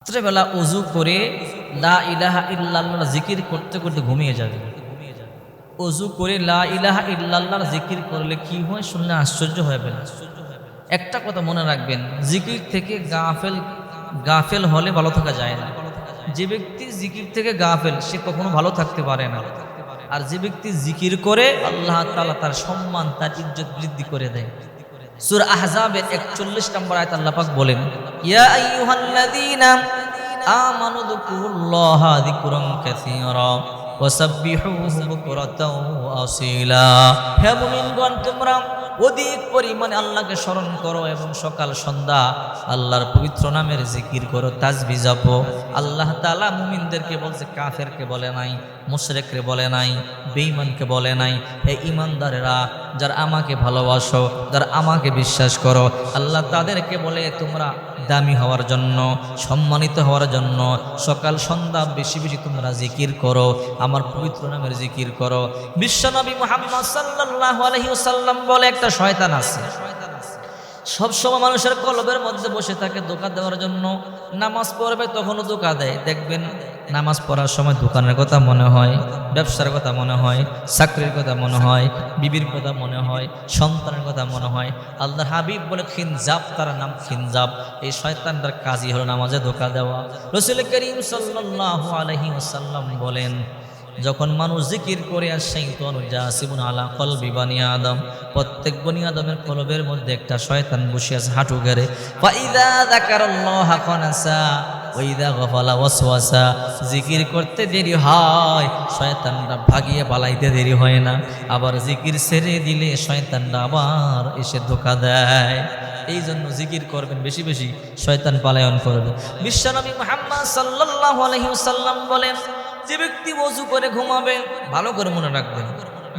রাত্রেবেলা ওযু করে লা ইলাহা ইল্লাল্লাহ জিকির করতে করতে ঘুমিয়ে যাবে। ওযু করে লা ইলাহা ইল্লাল্লাহ জিকির করলে কি হয় শুনলে আশ্চর্য হবেন। একটা কথা মনে রাখবেন, জিকির থেকে গাফেল হলে ভালো থাকা যায় না। যে ব্যক্তি জিকির থেকে গাফেল সে কখনো ভালো থাকতে পারে না। আর যে ব্যক্তি জিকির করে আল্লাহ তাআলা তার সম্মান তার ইজ্জত বৃদ্ধি করে দেয়। সূরা আহজাবের ৪১ নম্বর আয়াত আল্লাহ পাক বলেন, ইয়া আইয়ুহাল্লাযীনা আমানু যকুরুল্লাহা যিকরান কাসীরা ওয়াসাব্বিহুহু বুকরাতাও ওয়া আসীলা। হে মুমিনগণ, তোমরা অধিক পরিমাণে আল্লাহকে স্মরণ করো এবং সকাল সন্ধ্যা আল্লাহর পবিত্র নামের জিকির করো, তাসবিহ জপো। আল্লাহ তাআলা মুমিনদেরকে বলছে, কাফেরকে বলে নাই, মুশরিককে বলে নাই, বেঈমানকে বলে নাই। হে ঈমানদারেরা, যারা আমাকে ভালোবাসো, যারা আমাকে বিশ্বাস করো, আল্লাহ তাদেরকে বলে তোমরা দামি হওয়ার জন্য, সম্মানিত হওয়ার জন্য সকাল সন্ধ্যা বেশি বেশি তোমরা জিকির করো, আমার পবিত্র নামের জিকির করো। বিশ্বনবী মুহাম্মদ সাল্লাল্লাহু আলাইহি ওয়াসাল্লাম বলে, একটা শয়তান আছে সবসময় মানুষের কলবের মধ্যে বসে থাকে ধোঁকা দেওয়ার জন্য। নামাজ পড়বে তখনও ধোঁকা দেয়। দেখবেন নামাজ পড়ার সময় দোকানের কথা মনে হয়, ব্যবসার কথা মনে হয়, চাকরির কথা মনে হয়, বিবির কথা মনে হয়, সন্তানের কথা মনে হয়। আল্লাহর হাবিব বলে খিনজাব, তার নাম খিনজাব। এই শয়তানটার কাজই হলো নামাজে ধোঁকা দেওয়া। রাসূল করিম সাল্লাল্লাহু আলাইহি ওয়াসাল্লাম বলেন, যখন মানুষ জিকির করে আর শাইতানু জাসিমুন আলা কলবি বানি আদম, প্রত্যেক বনি আদমের কলবের মধ্যে একটা শয়তান বসে আছে হাঁটু গেড়ে। ফাইদা যাকারাল্লাহা খানাসা ওয়াইদা গাফালা ওয়াসওয়াসা। জিকির করতে দেরি হয়, শয়তানরা ভাগিয়ে পালাইতে দেরি হয় না। আবার জিকির ছেড়ে দিলে শয়তানরা আবার এসে ধোঁকা দেয়। এই জন্য জিকির করবেন বেশি বেশি, শয়তান পালায়ন করবে। বিশ্বনবী মুহাম্মদ সাল্লাল্লাহু আলাইহি ওয়াসাল্লাম বলেন, যে ব্যক্তি ওযু করে ঘুমাবে, ভালো করে মনে রাখবেন,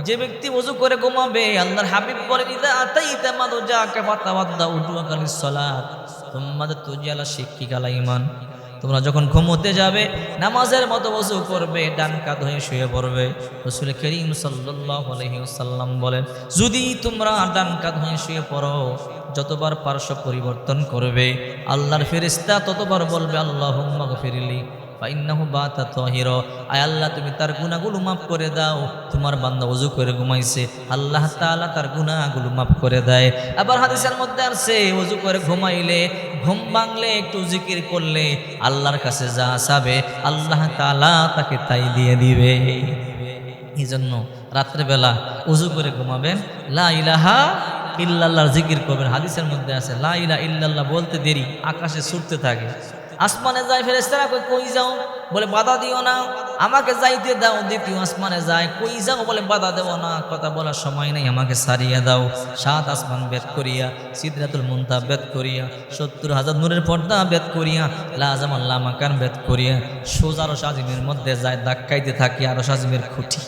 যে ব্যক্তি ওযু করে ঘুমাবে, আল্লাহর হাবিব বলেন, ইযা আতাইতা মাদজাকা ফাতাওয়াদ্দা উযুকা লিস-সালাত সুম্মা তুজালা শিক্কিকাল ঈমান। তোমরা যখন ঘুমোতে যাবে নামাজের মতো ওযু করবে, ডান কাঁধ হয়ে শুয়ে পড়বে। রাসূল করিম সাল্লাল্লাহু আলাইহি ওয়াসাল্লাম বলেন, যদি তোমরা ডান কাঁধ হয়ে শুয়ে পড়ো, যতবার পার্শ্ব পরিবর্তন করবে আল্লাহর ফেরেশতা ততবার বলবে, আল্লাহুম্মা গফিরলি ফাইন্নাহু বাতা তাহিরা। আয় আল্লাহ, তুমি তার গুনাহগুলো মাফ করে দাও। তোমার বান্দা ওযু করে ঘুমাইছে, আল্লাহ তাআলা তার গুনাহগুলো মাফ করে দেয়। আবার হাদিসের মধ্যে আছে, ওযু করে ঘুমাইলে, ঘুম ভাঙলে একটু জিকির করলে আল্লাহর কাছে যা চাবে আল্লাহ তাআলা তাকে তাই দিয়ে দিবে। এই জন্য রাত্রেবেলা ওযু করে ঘুমাবেন, লা ইলাহা ইল্লাল্লাহর জিকির করবেন। হাদিসের মধ্যে আছে, লা ইলাহা ইল্লাল্লাহ বলতে দেরি আকাশে ছুটতে থাকে। আসমানে যায় ফেরেশতারা, কই যাও? বলে বাধা দিও না, আমাকে যাইতে দাও। দ্বিতীয় আসমানে যায়, কই যাও? বলে বাধা দেও না, কথা বলার সময় নেই, আমাকে সারিয়ে দাও। ৭ আসমান বেদ করিয়া, সিদরাতুল মুনতাহা বেদ করিয়া, ৭০,০০০ নূরের পর্দা বেদ করিয়া, লাজাম আল্লাহ মাকান বেদ করিয়া সোজা আরশ আজিমের মধ্যে যায়, ধাক্কাইতে থাকে আরশ আজিমের খুঁটি।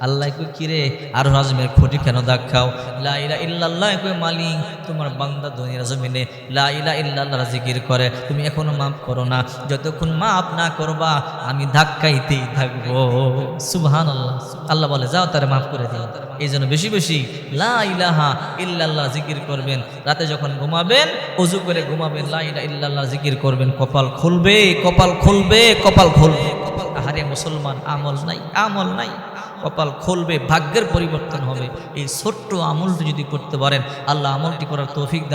আল্লাহ কই, কিরে আরশ আজিমের খুঁটি কেন ধাক্কাও? লা ইলাহা ইল্লাল্লাহ কই, মালিক তোমার বান্দা দুনিয়ার জমিনে লা ইলাহা ইল্লাল্লাহ জিকির করে, তুমি এখনো মাফ করো না। যতক্ষণ মাফ না করবা আমি ধাক্কাইতেই থাকবো। সুবহানাল্লাহ। আল্লাহ বলে, যাও তারে মাফ করে দিও। এই জন্য বেশি বেশি লা ইলাহা ইল্লাল্লাহ জিকির করবেন। রাতে যখন ঘুমাবেন ওযু করে ঘুমাবেন, লা ইলাহা ইল্লাল্লাহ জিকির করবেন, কপাল খুলবে, কপাল খুলবে, কপাল খুলবে। আরে মুসলমান, আমল নাই, আমল নাই, কপাল খুলবে, ভাগ্যের পরিবর্তন হবে। এই ছোট্ট আমলটি যদি করতে পারেন, আল্লাহ আমলটি করার তৌফিক দান